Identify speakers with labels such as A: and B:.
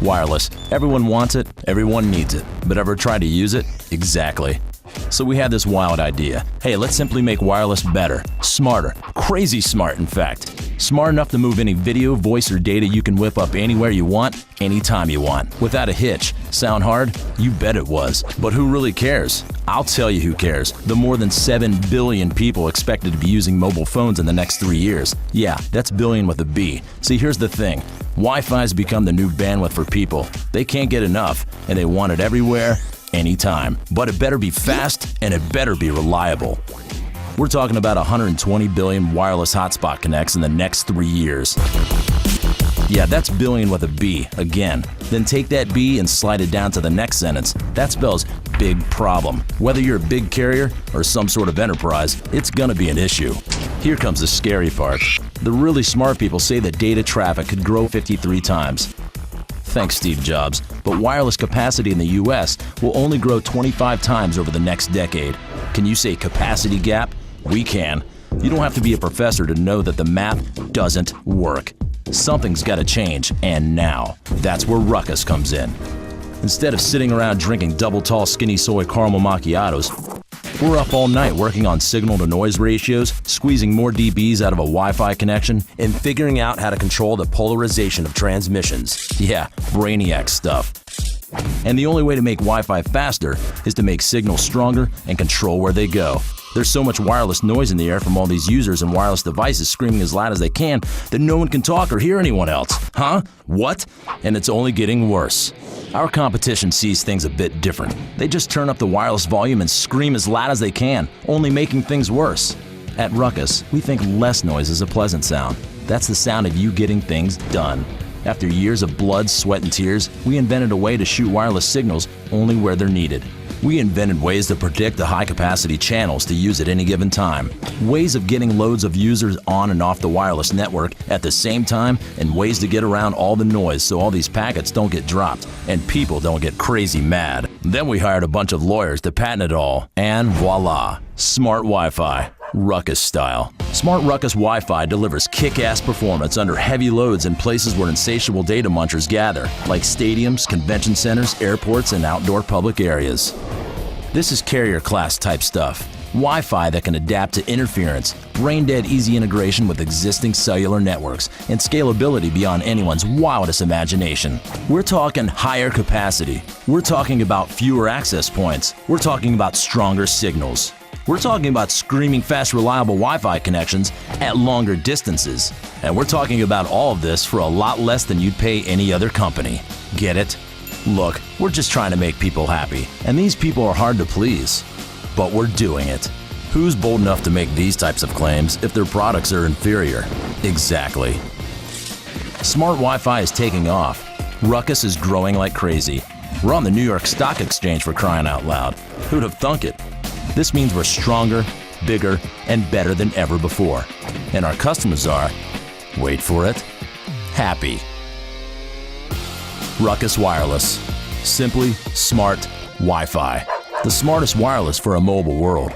A: Wireless. Everyone wants it, everyone needs it. But ever tried to use it? Exactly. So we had this wild idea. Hey, let's simply make wireless better, smarter, crazy smart in fact. Smart enough to move any video, voice, or data you can whip up anywhere you want, anytime you want, without a hitch. Sound hard? You bet it was. But who really cares? I'll tell you who cares. The more than 7 billion people expected to be using mobile phones in the next 3 years. Yeah, that's billion with a B. See, here's the thing. Wi-Fi's become the new bandwidth for people. They can't get enough, and they want it everywhere, anytime. But it better be fast, and it better be reliable. We're talking about 120 billion wireless hotspot connects in the next 3 years. Yeah, that's billion with a B, again. Then take that B and slide it down to the next sentence. That spells big problem. Whether you're a big carrier or some sort of enterprise, it's gonna be an issue. Here comes the scary part. The really smart people say that data traffic could grow 53 times. Thanks, Steve Jobs. But wireless capacity in the US will only grow 25 times over the next decade. Can you say capacity gap? We can. You don't have to be a professor to know that the math doesn't work. Something's got to change, and now. That's where Ruckus comes in. Instead of sitting around drinking double tall skinny soy caramel macchiatos, we're up all night working on signal-to-noise ratios, squeezing more dBs out of a Wi-Fi connection, and figuring out how to control the polarization of transmissions. Yeah, brainiac stuff. And the only way to make Wi-Fi faster is to make signals stronger and control where they go. There's so much wireless noise in the air from all these users and wireless devices screaming as loud as they can that no one can talk or hear anyone else. Huh? What? And it's only getting worse. Our competition sees things a bit different. They just turn up the wireless volume and scream as loud as they can, only making things worse. At Ruckus, we think less noise is a pleasant sound. That's the sound of you getting things done. After years of blood, sweat, and tears, we invented a way to shoot wireless signals only where they're needed. We invented ways to predict the high-capacity channels to use at any given time, ways of getting loads of users on and off the wireless network at the same time, and ways to get around all the noise so all these packets don't get dropped and people don't get crazy mad. Then we hired a bunch of lawyers to patent it all, and voila, smart Wi-Fi. Ruckus style. Smart Ruckus Wi-Fi delivers kick-ass performance under heavy loads in places where insatiable data munchers gather, like stadiums, convention centers, airports, and outdoor public areas. This is carrier-class type stuff. Wi-Fi that can adapt to interference, brain-dead easy integration with existing cellular networks, and scalability beyond anyone's wildest imagination. We're talking higher capacity. We're talking about fewer access points. We're talking about stronger signals. We're talking about screaming fast, reliable Wi-Fi connections at longer distances. And we're talking about all of this for a lot less than you'd pay any other company. Get it? Look, we're just trying to make people happy, and these people are hard to please. But we're doing it. Who's bold enough to make these types of claims if their products are inferior? Exactly. Smart Wi-Fi is taking off. Ruckus is growing like crazy. We're on the New York Stock Exchange for crying out loud. Who'd have thunk it? This means we're stronger, bigger, and better than ever before. And our customers are, wait for it, happy. Ruckus Wireless. Simply smart Wi-Fi. The smartest wireless for a mobile world.